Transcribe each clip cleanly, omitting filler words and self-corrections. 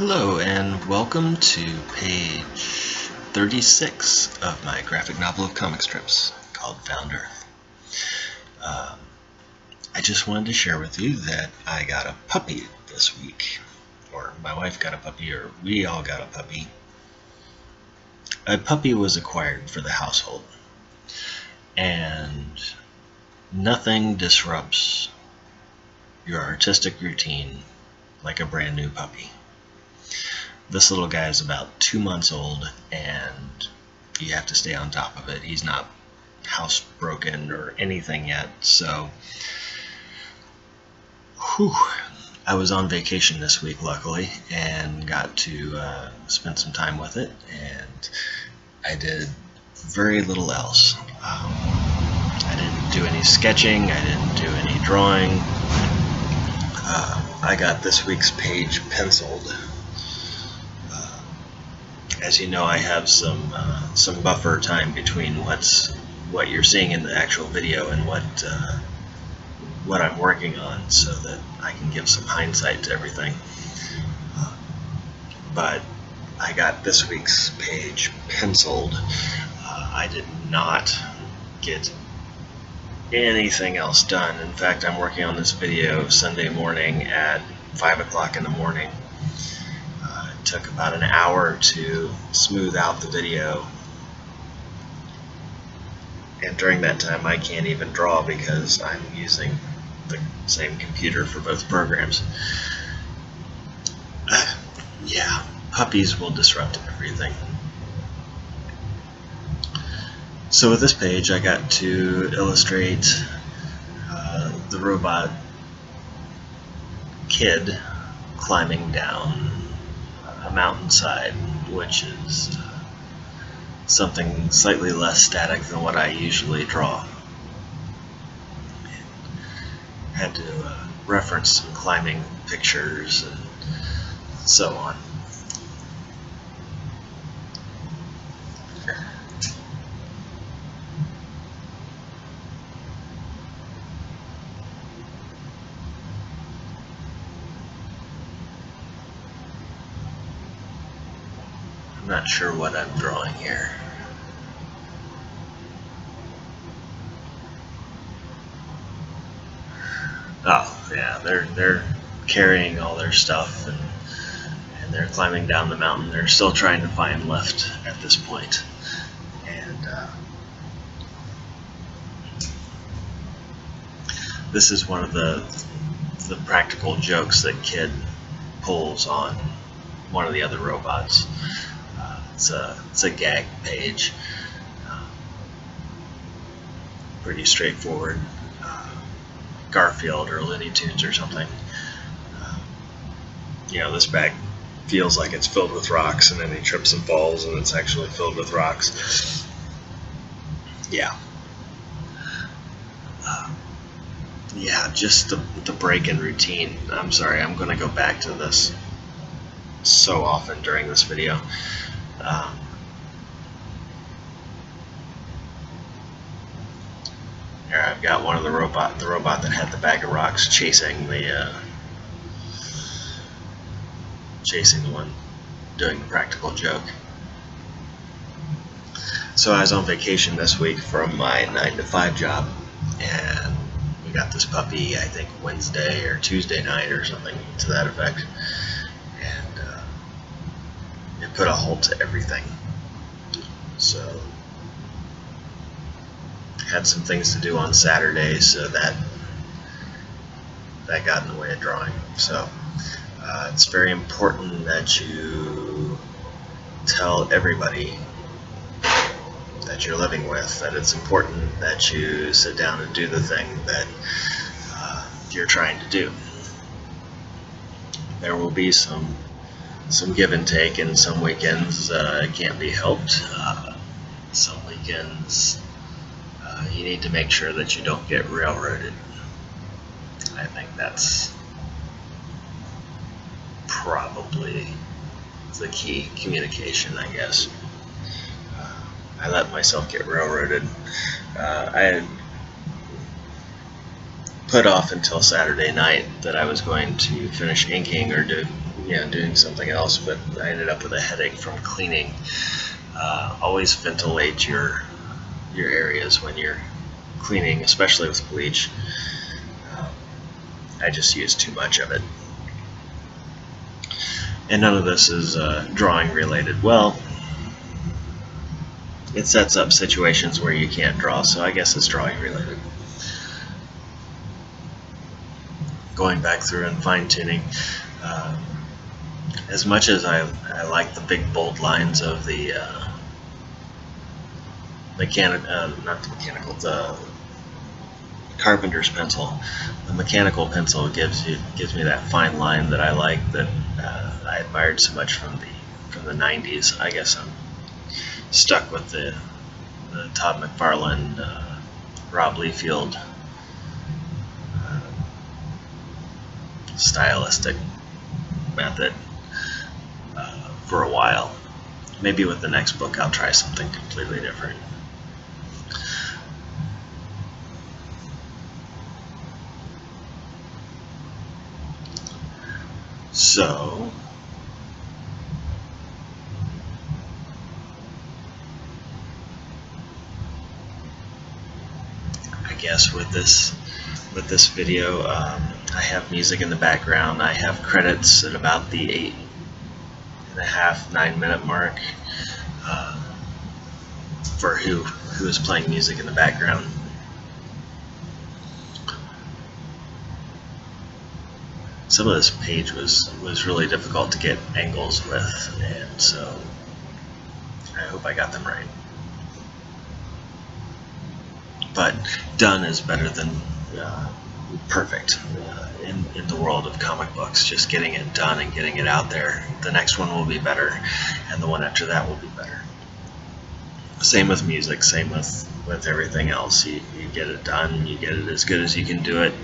Hello and welcome to page 36 of my graphic novel of comic strips called Found Earth. I just wanted to share with you that I got a puppy this week, or my wife got a puppy, or we all got a puppy. A puppy was acquired for the household, and nothing disrupts your artistic routine like a brand new puppy. This little guy is about 2 months old, and you have to stay on top of it. He's not housebroken or anything yet, so I was on vacation this week, luckily, and got to spend some time with it, and I did very little else. I didn't do any sketching, I didn't do any drawing. I got this week's page penciled. As you know, I have some buffer time between what you're seeing in the actual video and what I'm working on, so that I can give some hindsight to everything. But I got this week's page penciled. I did not get anything else done. In fact, I'm working on this video Sunday morning at 5 o'clock in the morning. It took about an hour to smooth out the video, and during that time I can't even draw because I'm using the same computer for both programs. Yeah, puppies will disrupt everything. So with this page I got to illustrate the robot kid climbing down a mountainside, which is something slightly less static than what I usually draw. Had to reference some climbing pictures and so on. I'm not sure what I'm drawing here. Oh, yeah, they're carrying all their stuff and they're climbing down the mountain. They're still trying to find lift at this point. And this is one of the practical jokes that Kid pulls on one of the other robots. It's a gag page. Pretty straightforward. Garfield or Looney Tunes or something. This bag feels like it's filled with rocks, and then he trips and falls and it's actually filled with rocks. Yeah. Yeah, just the break in routine. I'm sorry, I'm going to go back to this so often during this video. Here I've got one of the robot that had the bag of rocks chasing the one doing the practical joke. So I was on vacation this week from my 9 to 5 job, and we got this puppy, I think Wednesday or Tuesday night or something to that effect, and it put a halt to everything. So had some things to do on Saturday, so that got in the way of drawing. So it's very important that you tell everybody that you're living with that it's important that you sit down and do the thing that you're trying to do. There will be some give and take, and some weekends it can't be helped. Some weekends you need to make sure that you don't get railroaded. I think that's probably the key. Communication, I guess. I let myself get railroaded. I had put off until Saturday night that I was going to finish inking or do doing something else, but I ended up with a headache from cleaning. Always ventilate your areas when you're cleaning, especially with bleach. I just use too much of it. And none of this is drawing related. Well, it sets up situations where you can't draw, so I guess it's drawing related. Going back through and fine-tuning. As much as I like the big bold lines of the the carpenter's pencil, the mechanical pencil gives me that fine line that I like, that I admired so much from the 90s. I guess I'm stuck with the Todd McFarlane, Rob Liefeld stylistic method for a while. Maybe with the next book I'll try something completely different. So I guess with this video, I have music in the background. I have credits at about the 8.5–9 minute mark for who is playing music in the background. Some of this page was really difficult to get angles with, and so I hope I got them right. But done is better than perfect in the world of comic books. Just getting it done and getting it out there. The next one will be better, and the one after that will be better. Same with music, same with everything else. You get it done, you get it as good as you can do it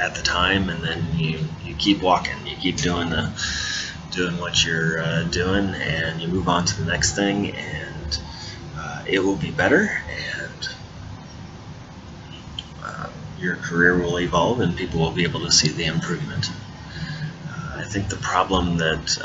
at the time, and then you keep walking, you keep doing what you're doing, and you move on to the next thing, and it will be better, and your career will evolve, and people will be able to see the improvement. I think the problem that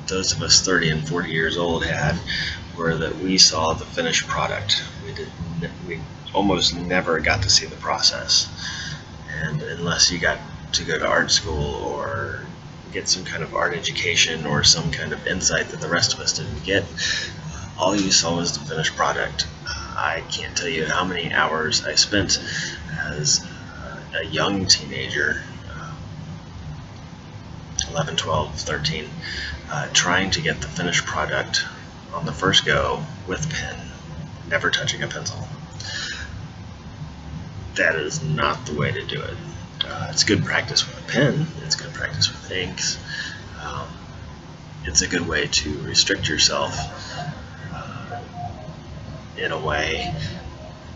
those of us 30 and 40 years old had were that we saw the finished product. We almost never got to see the process. And unless you got to go to art school or get some kind of art education or some kind of insight that the rest of us didn't get, all you saw was the finished product. I can't tell you how many hours I spent as a young teenager, 11, 12, 13, trying to get the finished product on the first go with pen, never touching a pencil. That is not the way to do it. It's good practice with a pen, it's good practice with inks, it's a good way to restrict yourself in a way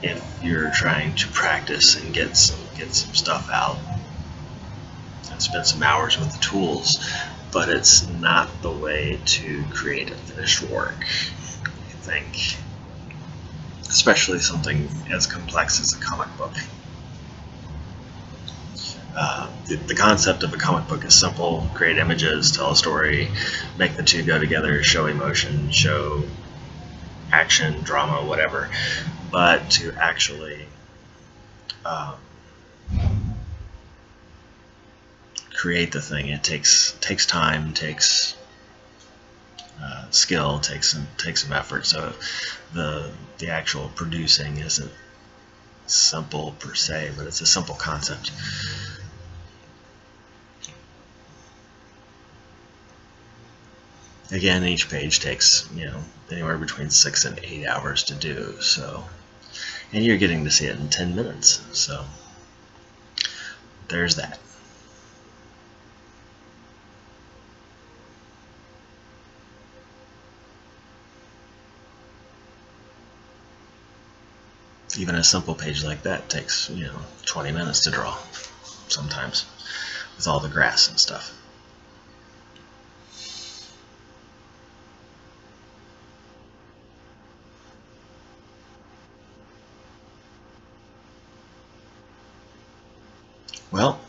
if you're trying to practice and get some stuff out and spend some hours with the tools, but it's not the way to create a finished work, I think. Especially something as complex as a comic book. The concept of a comic book is simple: create images, tell a story, make the two go together, show emotion, show action, drama, whatever. But to actually create the thing, it takes time, takes skill, takes some effort. So the actual producing isn't simple per se, but it's a simple concept. Again, each page takes anywhere between 6 and 8 hours to do. So, and you're getting to see it in 10 minutes. So there's that. Even a simple page like that takes 20 minutes to draw sometimes, with all the grass and stuff. Well,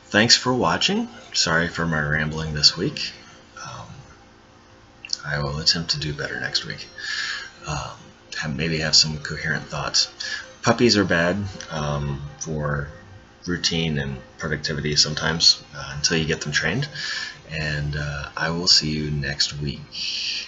thanks for watching. Sorry for my rambling this week. I will attempt to do better next week. Maybe have some coherent thoughts. Puppies are bad for routine and productivity sometimes until you get them trained. And I will see you next week.